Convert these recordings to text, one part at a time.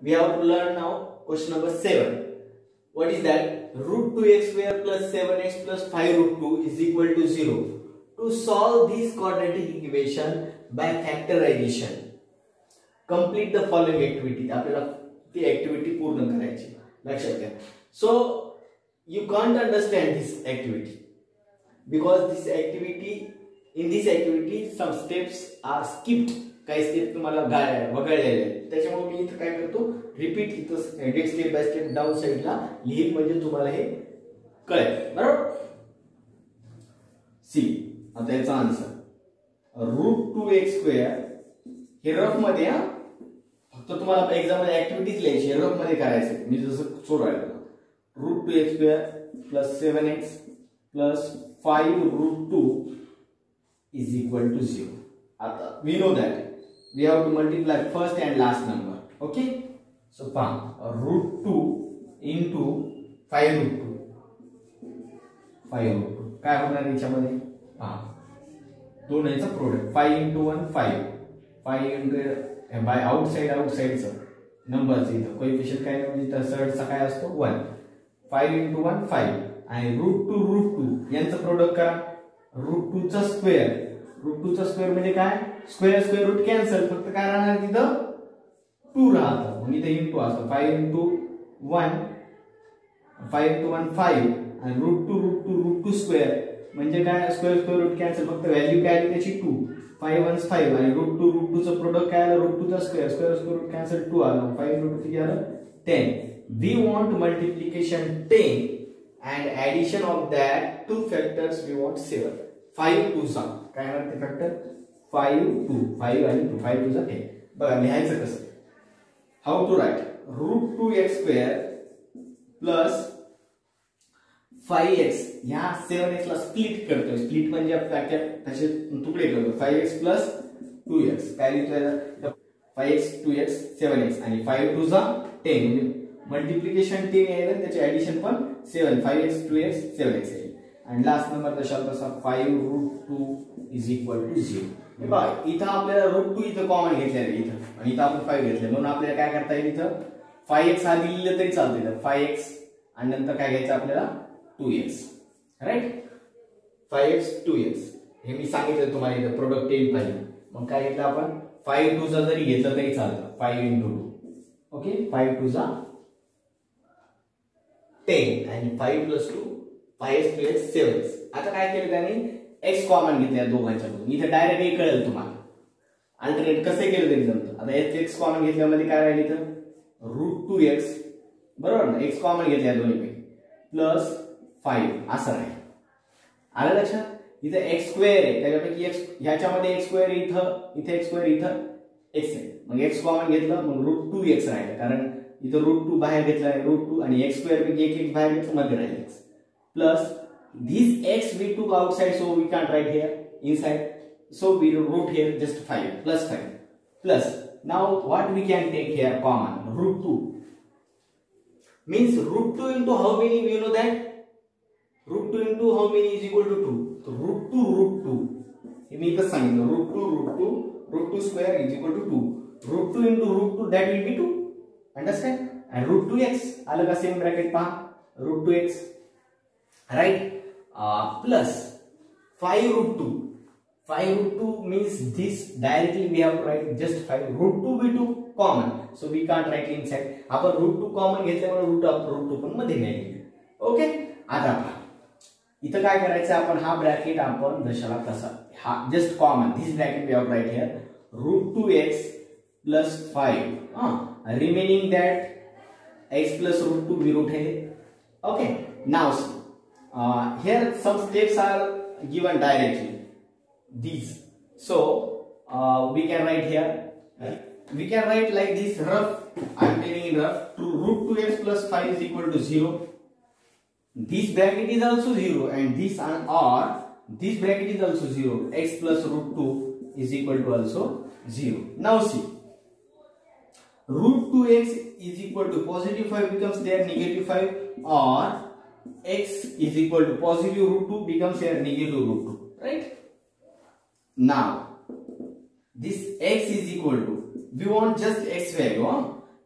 We have to learn now question number 7. What is that? Root 2x square plus 7x plus 5 root 2 is equal to 0. To solve this quadratic equation by factorization, complete the following activity. आपल्याला ती activity पूर्ण करायची. लक्षात घ्या. So you can't understand this activity because in this activity some steps are skipped. काही step तुम्हाला वगळलेले आहेत. त्याच्यामुळे मी इथं काय करतो, रिपीट इथं स्टेप बाय स्टेप डाऊन साइडला लिहिल म्हणजे तुम्हाला हे कळेल. बरोबर. सी आता याचा आन्सर रूट 2x स्क्वेअर हे रफ मध्ये फक्त तुम्हाला एक्झाम मध्ये ऍक्टिव्हिटीज लिहायची, रफ मध्ये करायचं. मी जसं सोडवायला root 2x square plus 7x plus 5 root 2 is equal to 0. आता we know that we have to multiply first and last number. Okay, so root 2 into 5 root 2 काय होणार याच्यामध्ये? दोन याचा प्रोडक्ट 5 into 1 5 into बाय आउटसाइडचं नंबरचं इथं कोएफिशिएंट काय म्हणजे थर्डचा काय असतो 1. 5 into 1 5 आणि रूट 2 यांचं प्रोडक्ट करा. रूट 2 चा स्क्वेअर, रूट 2 चा स्क्वेअर म्हणजे काय? स्क्वेअर रूट कॅन्सल, फक्त काय राहणार तिथं 2 राहतं. मग इथे इंटू असतं 5 into 1 5 आणि रूट 2 स्क्वेअर म्हणजे काय? स्क्वेअर रूट कॅन्सल, फक्त व्हॅल्यू काय आली त्याची 2. 5 1 5 आणि रूट 2 चं प्रोडक्ट काय आलं? रूट 2 चा स्क्वेअर रूट कॅन्सल 2 आलं. 5 रूट 2 किती आलं? 10. We want multiplication 10 and addition of that two factors we want 7. 5 2 चा काय म्हणते फॅक्टर? 5 2 5 आणि 2 5 2 चा 10. बघा लिहायचं कसं? How to write? Root 2x square plus 5x ह्या 7x ला स्प्लिट करतोय. स्प्लिट म्हणजे फॅक्टर त्याचे तुकडे करतो. 5x प्लस 2x काय लिहितोय? 5x 2x 7x आणि 5 2 चा 10 म्हणजे मल्टिप्लिकेशन 10 येईल, त्याचे ऍडिशन पण 7 5x 2x 7x येईल. आणि लास्ट नंबर दशाल तसा 5 रूट 2 इज इक्वल टू 0. हे बघा इथं आपल्याला रूट 2 इथं कॉमन घेतलेलं आहे इथं आणि इथं आपण 5 घेतले म्हणून आपल्याला काय करता येईल? इथं 5x आधी लिहिलं तरी चालतं. 5x आणि नंतर काय घ्यायचं आपल्याला? 2x. राईट. 5x 2x हे मी सांगितलं तुम्हाला इथं प्रोडक्ट 10 पाहिजे. मग काय घेतलं आपण? 5 2 चा जरी घेतलं तरी चालतं. 5 into 2. ओके. 5 2 चा 10 आणि 5 plus 2 5x 2x 7x. आता काय केलं त्यांनी? x कॉमन घेतल्या दोघांच्यामधून. इथे डायरेक्ट हे कळेल तुम्हाला. अल्टरनेट कसं केलं तरी जमतं. आता x कॉमन घेतल्यामध्ये काय राहील इथं? रूट 2x बरोबर ना? x कॉमन घेतल्या दोन्हीपैकी प्लस 5 असं राहील. आलं लक्षात? इथे x स्क्वेअर आहे त्याच्यापैकी x ह्याच्यामध्ये x स्क्वेअर इथे x स्क्वेअर इथं x आहे. मग x कॉमन घेतलं मग रूट 2x राहिलं कारण इथं रूट 2 बाहेर घेतला आहे. रूट 2 आणि x स्क्वेअर पैकी एक बाहेर घेतलं मध्ये राहील x plus this x we took outside so we can't write here inside so we wrote here just 5 plus 5 plus now what we can take here common root 2 means root 2 into how many we know that root 2 into how many is equal to 2. so root 2 हे मी इथं सांगितलं root 2 square is equal to 2. root 2 into root 2 that will be 2. understand? and root 2x आलं का? Same bracket पहा root 2x right plus 5 root 2. 5 root 2 means this directly we have to write just 5. root 2 we took common so we can't write inside. आपण root 2 common घेतल्यामुळे root 2 पण मध्ये नाही. Okay. आता पहा इथं काय करायचं? आपण हा ब्रॅकेट आपण जशाला तसा हा just common this bracket we have to write here root 2x plus 5 remaining that x plus root 2 we wrote here. okay. now here some steps are given directly these so we can write here we can write like this rough. I am telling in rough to root 2x plus 5 is equal to 0. this bracket is also 0 and this or this bracket is also 0. x plus root 2 is equal to also 0. now see root 2x is equal to positive 5 becomes there negative 5 or x is equal to positive root 2 becomes here negative root 2. right. now this x is equal to we want just x value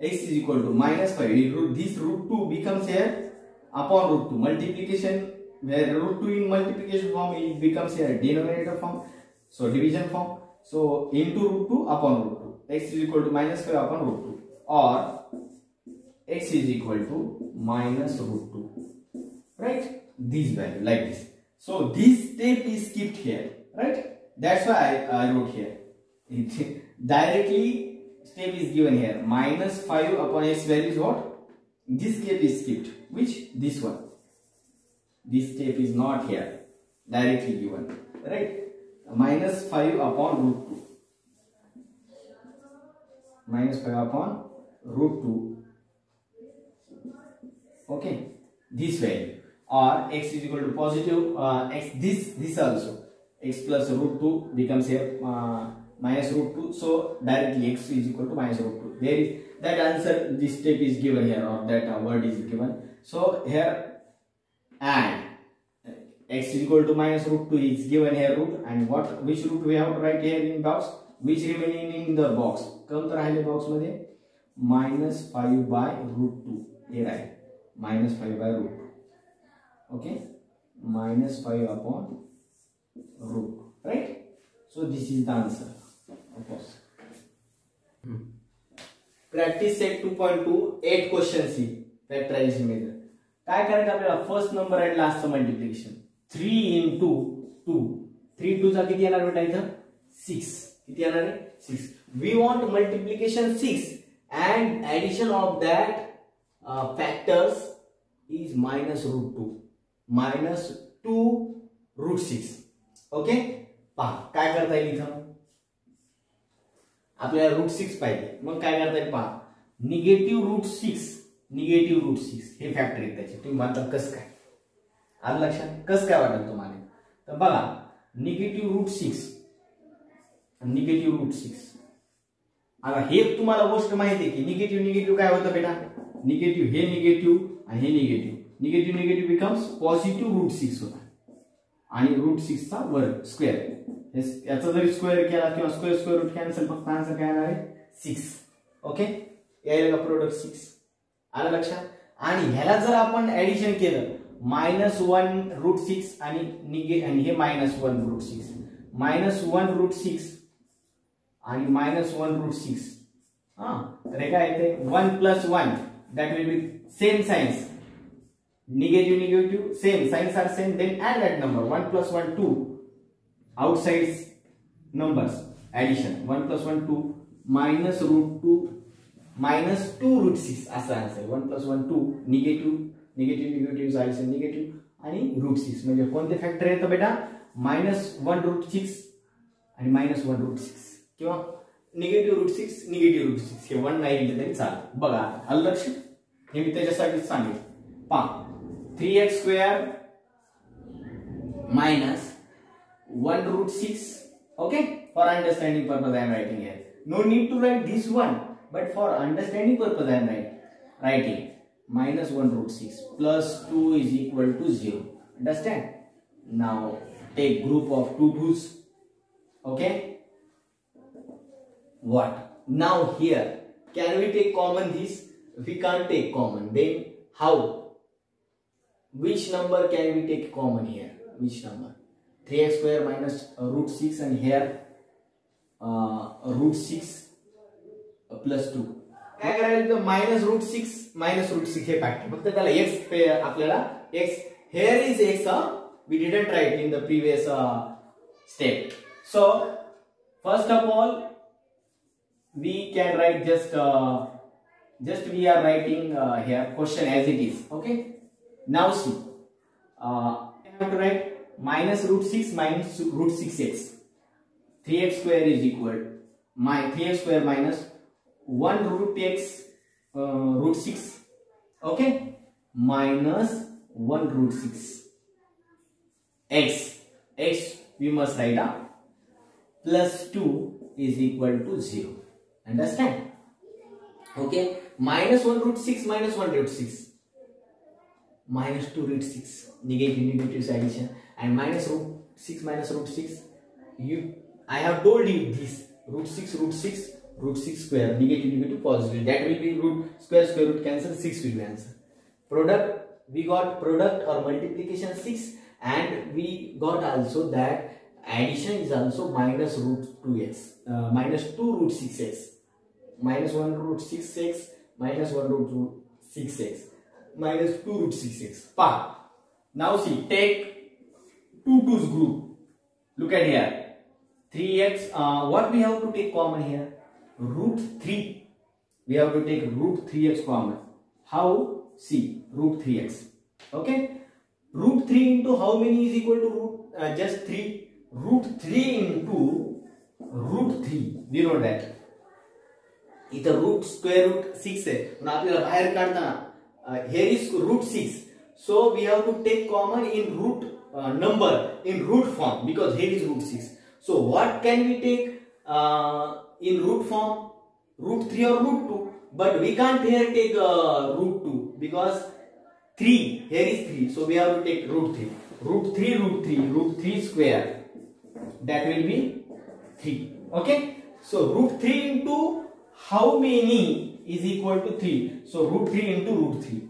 x is equal to minus 5. This root 2 becomes here upon root 2. Multiplication, where root 2 in multiplication form, it becomes here denominator form. So division form. So into root 2 upon root 2. X is equal to minus 5 upon root 2. Or x is equal to minus root 2. Right? This value like this. So this step is skipped here. Right? That's why I wrote here. Directly step is given here. Minus 5 upon x value is what? This step is skipped. Which? This one. This step is not here. Directly given. Right? Minus 5 upon root 2. Minus 5 upon root 2. Okay. This value. Or x is equal to positive x. This also. X plus root 2 becomes here minus root 2. So directly x is equal to minus root 2. There is that answer. This step is given here, or that word is given. So here and x is equal to minus root 2 is given here root, and which root we have to write here in box, which remaining in the box. Come to राहिले box मध्ये minus 5 by root 2 here आहे minus 5 by root 2. Okay, minus 5 upon root, right? So this is the answer, of course. Practice set 2.2 8 question C factorization method. काय करायचं आपल्याला? First number आणि लास्टचं multiplication. 3 into 2. 3 2 चा किती येणार बेटा इथं? 6. किती येणार आहे? 6. We want multiplication 6 and addition of that factors is minus root 2. Minus 2 root 6. Okay, पहा काय करता येईल इथं? आपल्याला रूट 6 पाहिजे. मग काय करता येईल पहा. निगेटिव्ह रूट 6 हे फॅक्टर आहे त्याचे. तुम्ही म्हणता कसं काय? आलं लक्षात? कसं काय वाटेल तुम्हाला? तर बघा, निगेटिव्ह रूट 6 आता हे तुम्हाला गोष्ट माहिती आहे की निगेटिव्ह काय होतं बेटा? निगेटिव्ह हे निगेटिव्ह आणि हे निगेटिव्ह बिकम्स पॉझिटिव्ह रूट 6 होता. आणि रूट 6 चा वर्ग स्क्वेअर. याचा जरी स्क्वेअर केला किंवा स्क्वेअर रूट कॅन्सल, फक्त आन्सर काय येणार आहे? 6. ओके, यायला का प्रोडक्ट 6. आलं लक्षात? आणि ह्याला जर आपण ऍडिशन केलं मायनस 1 रूट 6 आणि हे मायनस 1 रूट 6, मायनस 1 रूट 6 आणि मायनस 1 रूट 6. तर हे काय येते? 1 plus 1 that will be same signs. Negative, same signs are same. Then add that number. 1 plus 1 2. Outside numbers addition. 1 plus 1 2 minus root 2 minus 2 root 6 असा answer. 1 plus 1 2 negative addition negative आणि root 6. म्हणजे कोणते factor येतं बेटा? minus 1 root 6 आणि minus 1 root 6 किंवा negative root 6 हे 1 नाही लिहिलं तरी चालेल. बघा आलं लक्षात? हे मी त्याच्यासाठी सांगितलं. पहा 3x square minus 1 root 6. Okay, for understanding purpose I am writing here. No need to write this one, but for understanding purpose I am writing minus 1 root 6 plus 2 is equal to 0. Understand? Now take group of 2 2's. Okay, what now here? Can we take common this? We can't take common. Then how? Which number can we take common here? Which number? 3x square minus root 6 and here root 6 plus 2. काय करायचं? minus root 6 हे factor. फक्त त्याला x आपल्याला x here is x. We didn't write in the previous step. So first of all we can write just we are writing here question as it is. Okay. Now see, I have to write minus root 6 minus root 6x. 3x square is equal 3x square minus 1 root x root 6. Okay, minus 1 root 6 x we must write down plus 2 is equal to 0. Understand? Okay, minus 1 root 6 minus 1 root 6. Minus 2 root 6 negative addition and minus root 6 minus root 6. I have told you this root 6 root 6 square, negative negative positive, that will be root square root cancel, 6 will be answer. Product, we got product or multiplication 6, and we got also that addition is also minus root 2x, minus 2 root 6x, minus 1 root 6x, minus 1 root 6x, minus 2 root 6x. Now see, take 2 2's group. Look at here, 3x, what we have to take common here? Root 3. We have to take root 3x common. How? See, root 3x. Okay? Root 3 into how many is equal to root, just 3? Root 3 into root 3. We know that. इथं root square root 6 आहे, पण आपल्याला बाहेर काढताना here is root 6. So we have to take common in root number in root form, because here is root 6. So what can we take in root form? Root 3 or root 2. But we can't here take root 2 because 3, here is 3. So we have to take root 3. Root 3 square. That will be 3. Okay. So root 3 into how many is equal to 3? So root 3 into root 3.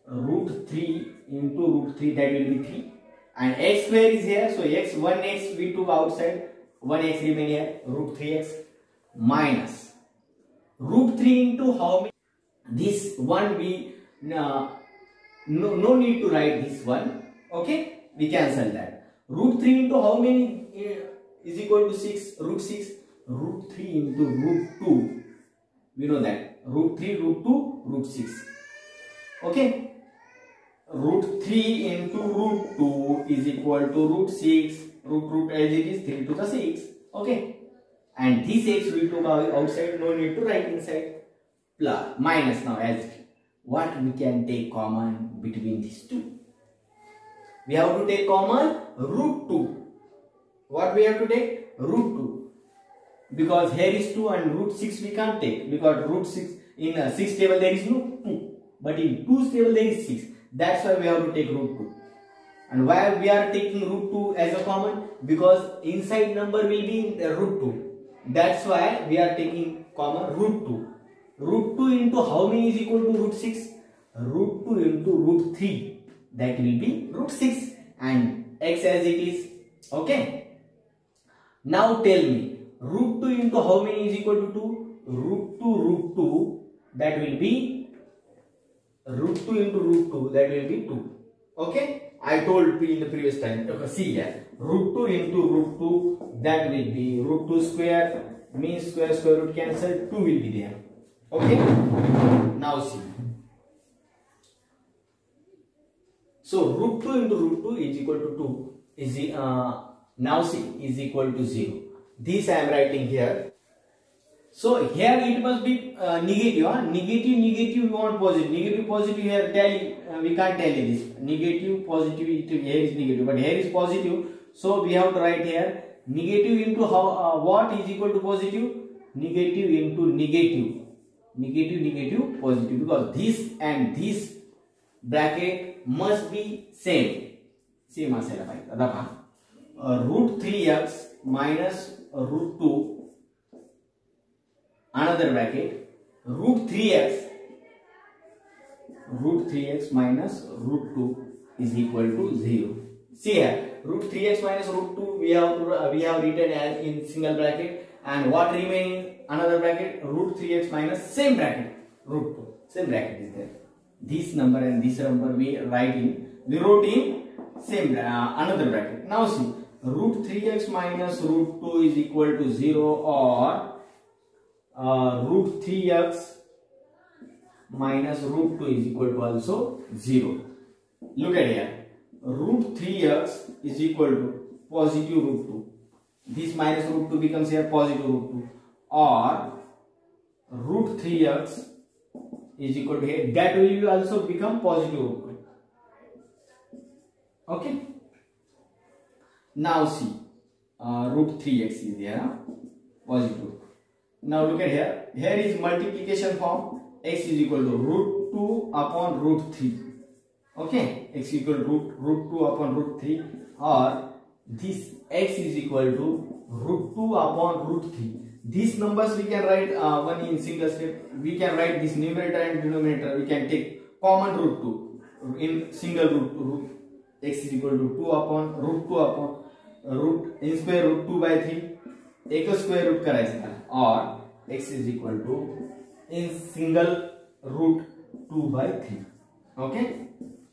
Root 3 into root 3, that will be 3. And x square is here. So x, 1x we took outside. 1x remain here. Root 3x minus root 3 into how many? This one we no need to write this one. Okay, we cancel that. Root 3 into how many is equal to 6? Root 6. Root 3 into root 2. We know that. Root 3, root 2, root 6. Okay. Root 3 into root 2 is equal to root 6. Root as it is 3 to the 6. Okay. And this x we took outside, no need to write inside. Plus, minus now as what we can take common between these two? We have to take common root 2. What we have to take? Root 2. Because here is 2 and root 6 we can't take, because root 6 in 6 table there is no 2. But in 2's table there is 6. That's why we have to take root 2. And why we are taking root 2 as a common? Because inside number will be root 2. That's why we are taking common root 2. Root 2 into how many is equal to root 6? Root 2 into root 3. That will be root 6. And x as it is. Okay. Now tell me, root 2 into how many is equal to 2? Root 2. That will be root 2 into root 2. That will be 2. Okay. I told in the previous time. Okay, see here. Root 2 into root 2. That will be root 2 square. Means square root cancel. 2 will be there. Okay. Now see. So root 2 into root 2 is equal to 2. Is now see is equal to 0. This I am writing here. So here it must be negative. Negative we want positive. Negative positive here tally we can't tally this. Negative positive here is negative, but here is positive. So we have to write here negative into how what is equal to positive? Negative into negative. Negative positive, because this and this bracket must be same. Same असायला पाहिजे. आता पहा root 3x minus root 2. Another bracket, root 3x minus root 2 is equal to 0. See here, root 3x minus root 2 we have written as in single bracket, and what remains another bracket, root 3x minus same bracket, root 2. Same bracket is there. This number and this number we wrote in same another bracket. Now see, root 3x minus root 2 is equal to 0, or root 3x minus root 2 is equal to also 0. Look at here. Root 3x is equal to positive root 2. This minus root 2 becomes here positive root 2. Or root 3x is equal to here. That will also become positive root 2. Okay. Now see. Root 3x is there. Positive. Now look at here. Here is multiplication form. X is equal to root 2 upon root 3. Okay. X equal to root 2 upon root 3. Or this x is equal to root 2 upon root 3. these numbers we can write one in single step. We can write this numerator and denominator. We can take common root 2 in single root x is equal to 2 upon root 2 upon root in square root 2 by 3 एक square root करायचं और x is equal to in single root 2 by 3. Okay,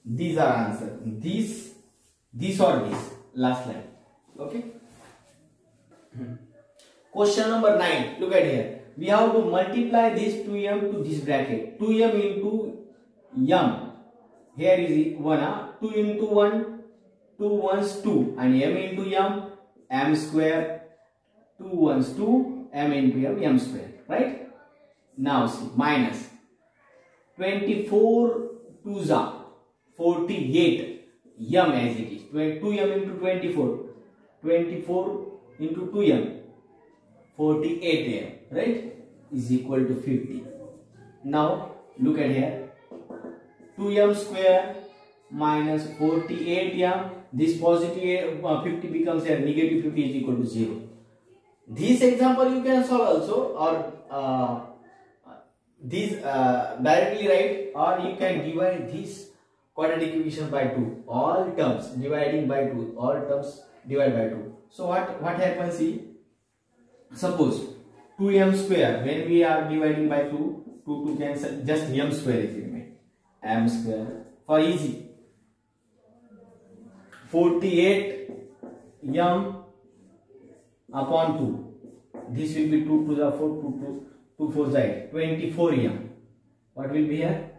these are answer. This or this last line. Okay. Question number 9. Look at here. We have to multiply this 2m to this bracket. 2m into m. Here is 1. 2 into 1. 2 ones 2. And m into m square. 2 ones 2. M into m square. Right? Now see. Minus. 24 2s are 48. M as it is. 2m into 24. 24 into 2m. 48m, right, is equal to 50. Now look at here. 2m square minus 48m. This positive 50 becomes here, negative 50 is equal to 0. This example you can solve also, or this directly write, or you can divide this quadratic equation by 2. All terms dividing by 2. All terms divide by 2. So what happens? See, suppose 2m square, when we are dividing by 2 cancel, just m square is remain. M square for easy. 48 m upon 2. This will be 2 to the 4, 2 4 side. 24 m. What will be here?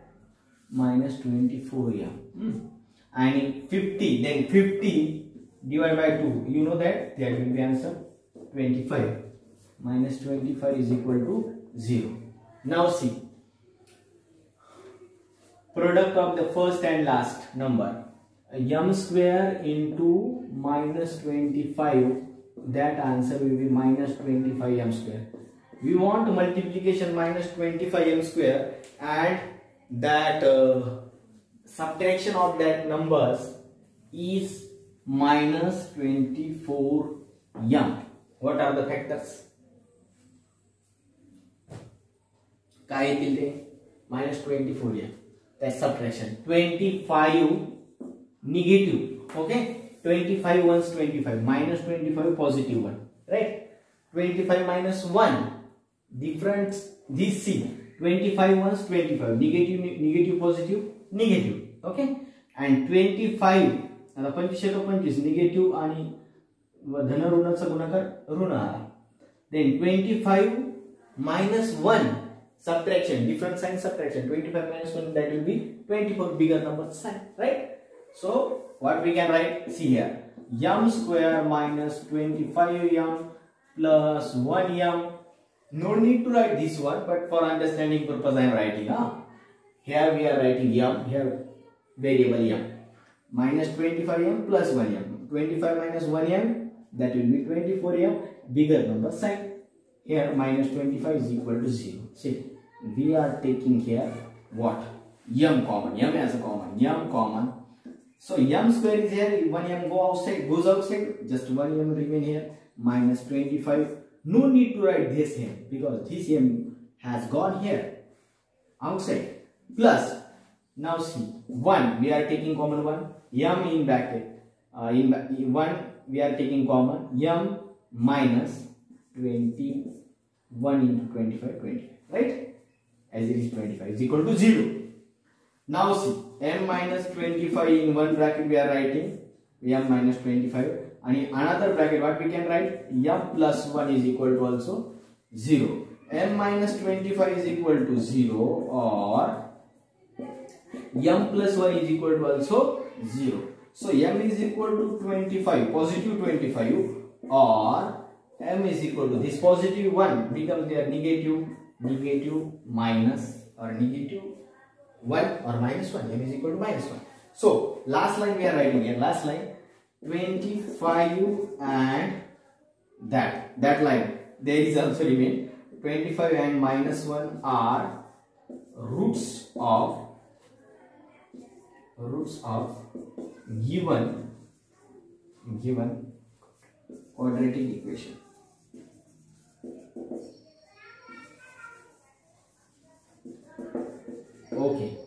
Minus 24 m. And 50, then 50 divided by 2. You know that will be answer 25. Minus 25 is equal to 0. Now see, product of the first and last number, m square into minus 25, that answer will be minus 25 m square. We want multiplication minus 25 m square, and that subtraction of that numbers is minus 24 m. What are the factors? काय येतील ते minus 24 m. That's subtraction. 25 negative. Okay. 25 ones 25 minus 25 positive 1. Right. 25 minus 1 difference. This C. 25 ones 25 negative positive negative. Okay. And 25 आता 25 negative आणि धन ऋणाचा गुणाकार ऋण आहे. Then 25 minus 1 subtraction, different sign subtraction. 25 minus 1, that will be 24, bigger number sign, right? So what we can write? See here, m square minus 25m plus 1m. No need to write this one, but for understanding purpose I am writing. Here we are writing m, here variable m. Minus 25m plus 1m. 25 minus 1m, that will be 24m, bigger number sign. Here minus 25 is equal to 0. See, we are taking here what? M common. M as a common. M common. So m square is here. 1m goes outside. Just 1m remain here. Minus 25. No need to write this here because this m has gone here outside. Plus, now see, 1 we are taking common 1. M in bracket. In 1 we are taking common. M minus 21 into 25, 20, right? As it is 25 is equal to 0. Now see, m minus 25 in one bracket we are writing m minus 25, and in another bracket what we can write? M plus 1 is equal to also 0. M minus 25 is equal to 0, or m plus 1 is equal to also 0. So m is equal to 25, positive 25, or m is equal to this positive 1 becomes their negative minus, or negative 1 or minus 1. M is equal to minus 1. So last line we are writing here. Last line 25 and that line there is also remain 25 and minus 1 are roots of given quadratic equation. Okay.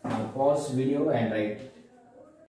Now pause video and write